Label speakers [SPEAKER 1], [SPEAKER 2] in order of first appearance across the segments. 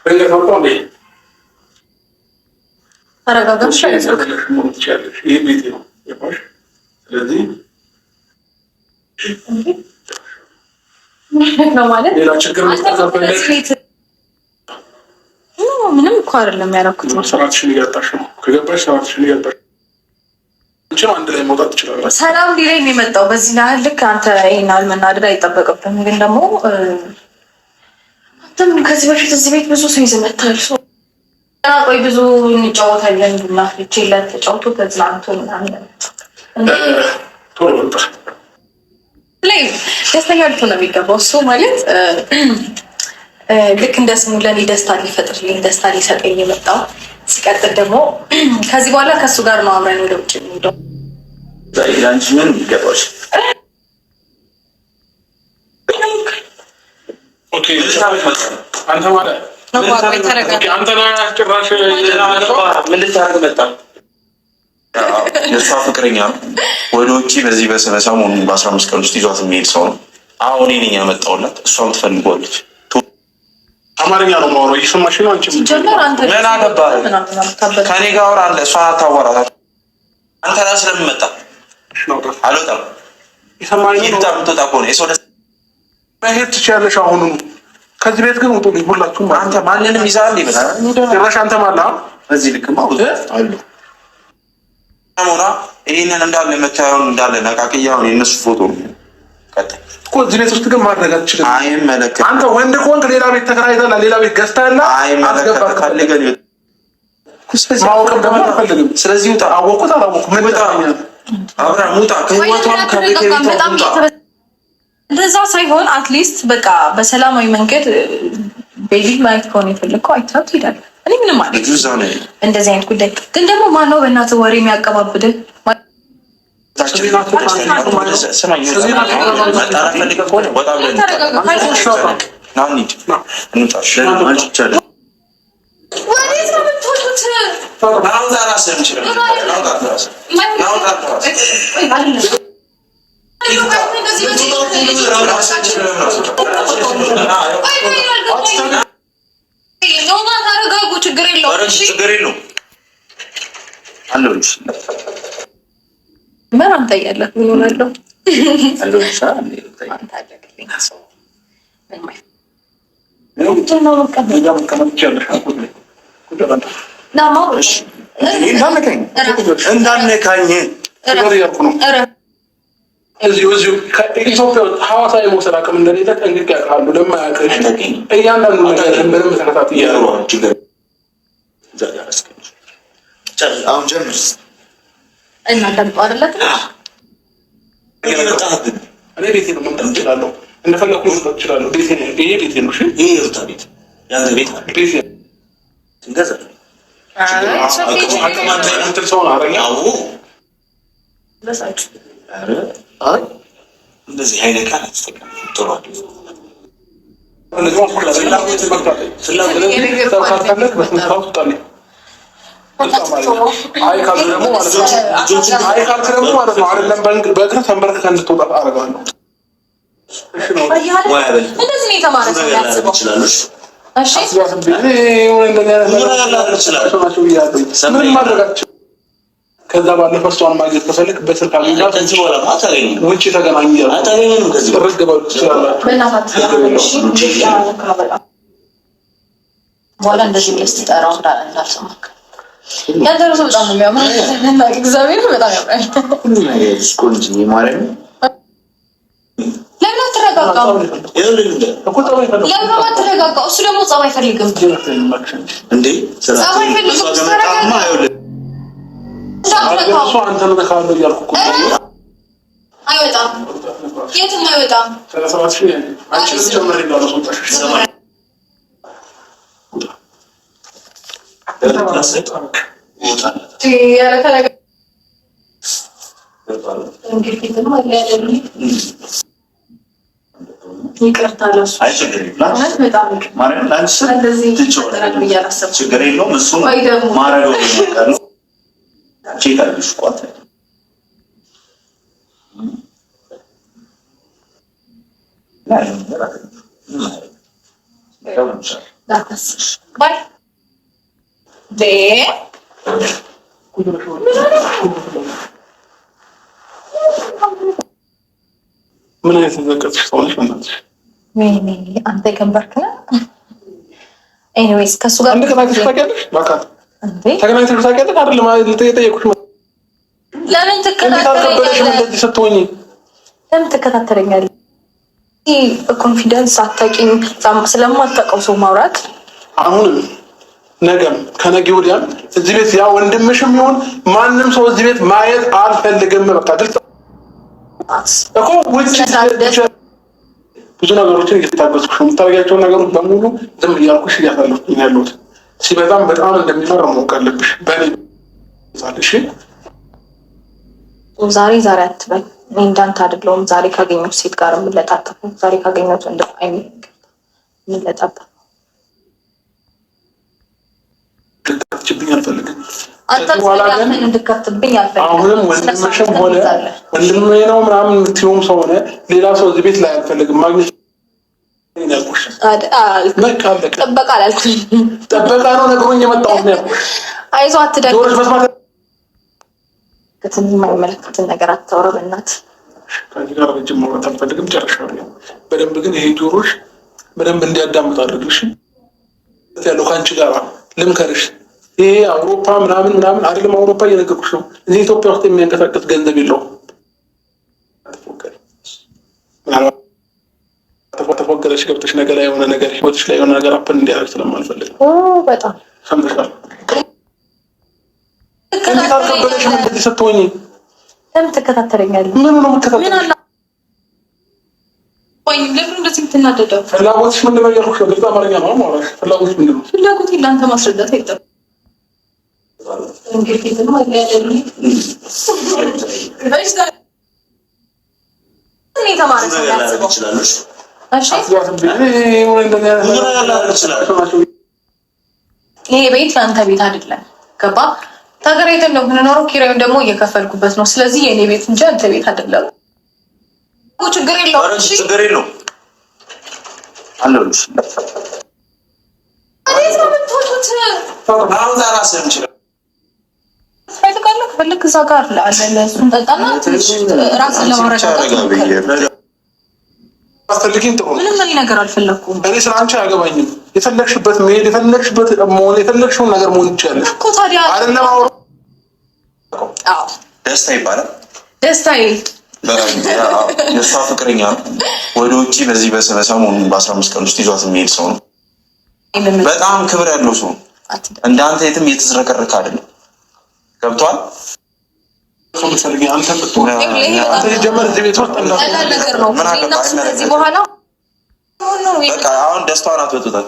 [SPEAKER 1] Venga, falta lì.
[SPEAKER 2] Raga, non c'è.
[SPEAKER 1] Il video. E poi? Vedi?
[SPEAKER 2] No, ማለት ምንም እኮ አይደለም ያደረኩት።
[SPEAKER 1] ሰራትሽን እያጣሽ ነው። ከገባሽ ሰራትሽን እያጣሽ አንድ ላይ መውጣት ትችላለህ።
[SPEAKER 2] ሰላም ሊለኝ ነው የመጣው። በዚህ ያህል ልክ አንተ ይሄን ያህል መናደድ አይጠበቅብህም። ግን ደግሞ አንተም ከዚህ በፊት እዚህ ቤት ብዙ ሰው ይዘህ መጥተሃል። ቆይ ብዙ እንጫወታለን ቡና ፍቼለት ተጫውቶ ተዝናንቶ ምናምን
[SPEAKER 1] ቶሎ ወጣ
[SPEAKER 2] ላይ ደስተኛ ልትሆን ነው የሚገባው። እሱ ማለት ልክ እንደ ስሙ ለእኔ ደስታ ሊፈጥርልኝ ደስታ ሊሰጠኝ የመጣው። ሲቀጥል ደግሞ ከዚህ በኋላ ከእሱ ጋር ነው አብረን ወደ ውጭ የሚሄደው።
[SPEAKER 3] አንቺ ምን ይገባሽ?
[SPEAKER 1] አንተ ማለት
[SPEAKER 3] የእሷ ፍቅረኛ ነው። ወደ ውጭ በዚህ በሰሞኑን በ15 ቀን ውስጥ ይዟት የሚሄድ ሰው ነው። አሁን እኔ ነኝ ያመጣሁላት። እሷም ትፈልገዋለች።
[SPEAKER 1] አማርኛ ነው የማወራው። እየሰማሽ ነው አንቺ?
[SPEAKER 3] ምን አገባህ? ከኔ ጋር አውራለህ። እሷ አታዋራት። አንተ ራስህ ስለምን መጣ? አልወጣም። የምትወጣ ከሆነ የሰው ደስ
[SPEAKER 1] መሄድ ትችያለሽ። አሁኑ ከዚህ ቤት ግን ውጡ ሁላችሁም።
[SPEAKER 3] አንተ ማንንም ይዛል ይበላል።
[SPEAKER 1] ጭራሽ አንተ ማላ
[SPEAKER 3] እዚህ ልክማ አሉ ሞራ ይህንን እንዳለ መታየውን እንዳለ ነቃቅያውን የእነሱ ፎቶ ነው
[SPEAKER 1] እኮ እዚህ ቤት ውስጥ ግን ማድረግ አትችልም።
[SPEAKER 3] አይመለከትም።
[SPEAKER 1] አንተ ወንድ ከሆንክ ሌላ ቤት ተከራይተህና ሌላ ቤት ገዝተህና
[SPEAKER 3] አይመለከትም።
[SPEAKER 1] ማወቅም ደግሞ አልፈልግም።
[SPEAKER 3] ስለዚህ ውጣ።
[SPEAKER 1] አወቁት አላወቁም ምን ይጠቅመኛል?
[SPEAKER 3] አብርሃም ውጣ። ከህይወቷም ከቤት
[SPEAKER 2] እንደዛ ሳይሆን አትሊስት በቃ በሰላማዊ መንገድ ቤቢ ማየት ከሆነ የፈለግከው አይተኸው ትሄዳለህ። እኔ ምንም ማለት እንደዚህ አይነት ጉዳይ ግን ደግሞ ማነው በእናትህ ወሬ የሚያቀባብልህ?
[SPEAKER 3] ችግር የለውም።
[SPEAKER 2] ምን አንተ እያለህ ምን ሆናለሁ?
[SPEAKER 3] እንዳነካኝ
[SPEAKER 1] እዚሁ ከኢትዮጵያ ሐዋሳ የመውሰድ አቅም እንደሌለ ጠንቅቄ ያውቃሉ። ለማያውቅሽ እያንዳንዱ ነገር ምንም ተከታት እያሉ
[SPEAKER 3] አሁን ጀምር
[SPEAKER 2] እና ደምጦ አይደለም።
[SPEAKER 1] እኔ ቤቴ ነው መምጣት እችላለሁ፣ እንደፈለኩ መምጣት እችላለሁ። ቤቴ ነው፣ ይሄ ቤቴ ነው። እሺ
[SPEAKER 3] ይሄ የሩታ ቤት ያንተ ቤት ነው።
[SPEAKER 1] ቤቴ
[SPEAKER 3] እንገዛ
[SPEAKER 1] አቅማንተ እንትን ሰው ነው አረኛ
[SPEAKER 2] ለሳጭ
[SPEAKER 3] አይ እንደዚህ አይነት ቃል አትጠቀም። ጥሩ አይደል? አይ ካልክ ደግሞ ማለት ነው አይደለም በእግር ተንበርክከህ እንድትወጣ አደርጋለሁ።
[SPEAKER 2] እንደዚህ ነው የተማረ ሰው ያስበው።
[SPEAKER 1] ምን ማድረጋቸው ከዛ ባለፈ እሷን ማግኘት ከፈለክ በስልክ አግኛት። ውጭ ተገናኙ
[SPEAKER 2] በኋላ እንደዚህ ብለህ ስትጠራው እንዳልሰማክ ያንተ ሰው በጣም ነው የሚያምረው። እግዚአብሔር በጣም ያምራል። ለምን አትረጋጋም? እሱ ደግሞ ጸባይ አይፈልግም
[SPEAKER 3] እንዴ?
[SPEAKER 2] አይወጣም፣ የትም አይወጣም።
[SPEAKER 3] ችግር የለውም። እሱን ማረገው ነው ቼክ አድርግሽ ቋት
[SPEAKER 2] ባይ
[SPEAKER 1] ምን አይነት ዘቀጥሽ ሰውነሽ በእናትሽ?
[SPEAKER 2] ወይኔ አንተ የከበርክ ነህ። ኤኒዌይስ ከሱ ጋር
[SPEAKER 1] ተገናኝተሽ ታውቂያለሽ? በአካል ተገናኝተሽ ታውቂያለሽ? አይደለም የጠየኩሽ።
[SPEAKER 2] ለምን ትከታተለኛለህ?
[SPEAKER 1] እንደዚህ ስትሆኚ
[SPEAKER 2] ለምን ትከታተለኛለህ? በኮንፊደንስ አታውቂኝ ስለማታውቀው ሰው ማውራት
[SPEAKER 1] አሁንም ነገም ከነገ ወዲያም እዚህ ቤት ያ ወንድምሽም ይሁን ማንም ሰው እዚህ ቤት ማየት አልፈልግም። በቃ ግልጽ እኮ ብዙ ነገሮችን እየታገስኩሽ ነው። የምታደርጊያቸውን ነገሮች በሙሉ ዝም እያልኩሽ እያሳለፍኩኝ ያለሁት ሲበዛም በጣም እንደሚኖር ማወቅ አለብሽ። በእኔ ሳልሽ
[SPEAKER 2] ዛሬ አትበል። እኔ እንዳንተ አይደለሁም። ዛሬ ካገኘሁት ሴት ጋር የምለጣጠፈው ዛሬ ካገኘሁት ወንድም የምለጣጠፈው
[SPEAKER 1] ልትከፍችብኝ አልፈልግም።
[SPEAKER 2] እንድከፍትብኝ አልፈልግም።
[SPEAKER 1] አሁንም ወንድምሽም ሆነ ወንድሜ ነው ምናምን የምትይውም ሰው ሆነ ሌላ ሰው እዚህ ቤት ላይ አልፈልግም። ማግኘት
[SPEAKER 2] ጥበቃ አላልኩኝ።
[SPEAKER 1] ጥበቃ ነው ነግሮኝ የመጣሁት ነው ያልኩሽ።
[SPEAKER 2] አይዞህ አትደግ የማይመለከትን ነገር አታውራ በእናትህ።
[SPEAKER 1] ከዚህ ጋር ረጅም ማውራት አልፈልግም። ጨርሻለሁ። በደንብ ግን ይሄ ጆሮሽ በደንብ እንዲያዳምጥ አድርግሽ ያለው ከአንቺ ጋር ልምከርሽ። ይሄ አውሮፓ ምናምን አይደለም። አውሮፓ እየነገርኩሽ ነው። እዚህ ኢትዮጵያ ውስጥ የሚያንቀሳቀስ ገንዘብ የለውም። ተፎገረሽ ገብተሽ ነገር ላይ የሆነ ነገር ህይወትሽ ላይ የሆነ ነገር አፕን እንዲያደርግ ስለማልፈልግ
[SPEAKER 2] በጣም
[SPEAKER 1] ሰምተሻል። እንዴት አልከበደሽም? እንደዚህ ስትሆኚ
[SPEAKER 2] ለምን ትከታተለኛለህ?
[SPEAKER 1] ምን ነው የምትከታተለኝ?
[SPEAKER 2] ለምን እንደዚህ የምትናደደው?
[SPEAKER 1] ፍላጎትሽ ምንድን ነው እያልኩሽ ነው። ግልጽ አማርኛ ነው የማወራሽ። ፍላጎትሽ ምንድን ነው?
[SPEAKER 2] ፍላጎቴ ለአንተ ማስረዳት አይጠበቅም። ይሄ ቤት ለአንተ ቤት አይደለም። ገባ? ተከራይተን ነው የምንኖረው። ኪራዩን ደግሞ እየከፈልኩበት ነው። ስለዚህ የእኔ ቤት እንጂ አንተ ቤት አይደለም። ችግር የለውም።
[SPEAKER 3] ችግር የለውም አለሁልሽ። አሁን ራስህን ችለህ
[SPEAKER 2] ከፈለክ እዛ ጋር አለ እሱን ጠጣና ራስን ለማረጋጋት ምንም ነገር አልፈለኩም።
[SPEAKER 1] እኔ ስለ አንቺ አያገባኝም። የፈለግሽበት መሄድ የፈለግሽበት መሆን የፈለግሽውን ነገር መሆን ይቻላል
[SPEAKER 2] እኮ ታዲያ
[SPEAKER 1] አይደለም።
[SPEAKER 3] ደስታ ይባላል።
[SPEAKER 2] ደስታ
[SPEAKER 3] የእሷ ፍቅረኛ ወደ ውጭ በዚህ በሰሞኑን በ15 ቀን ውስጥ ይዟት የሚሄድ ሰው ነው። በጣም ክብር ያለው ሰው እንዳንተ የትም እየተዝረከረከ አይደለም። ገብቷል? አሁን ደስታዋን አትወጡታል።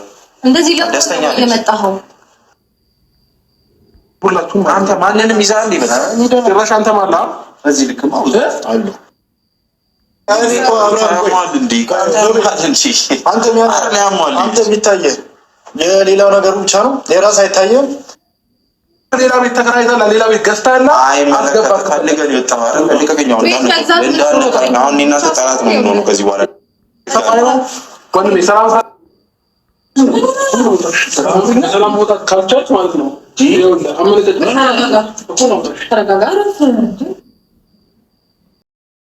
[SPEAKER 3] ደስተኛ የመጣኸው አንተ ማንንም ይዛ እንዲ ጭራሽ አንተ ማላ እዚህ ልክ አሉ
[SPEAKER 4] አንተ የሚታየህ የሌላው ነገር ብቻ ነው። የራስ አይታየም።
[SPEAKER 1] ሌላ ቤት ተከራይተህ ሌላ ቤት ገዝተህ
[SPEAKER 3] ከዚህ በኋላ
[SPEAKER 1] ሰላም መውጣት ካልቻልክ ማለት ነው።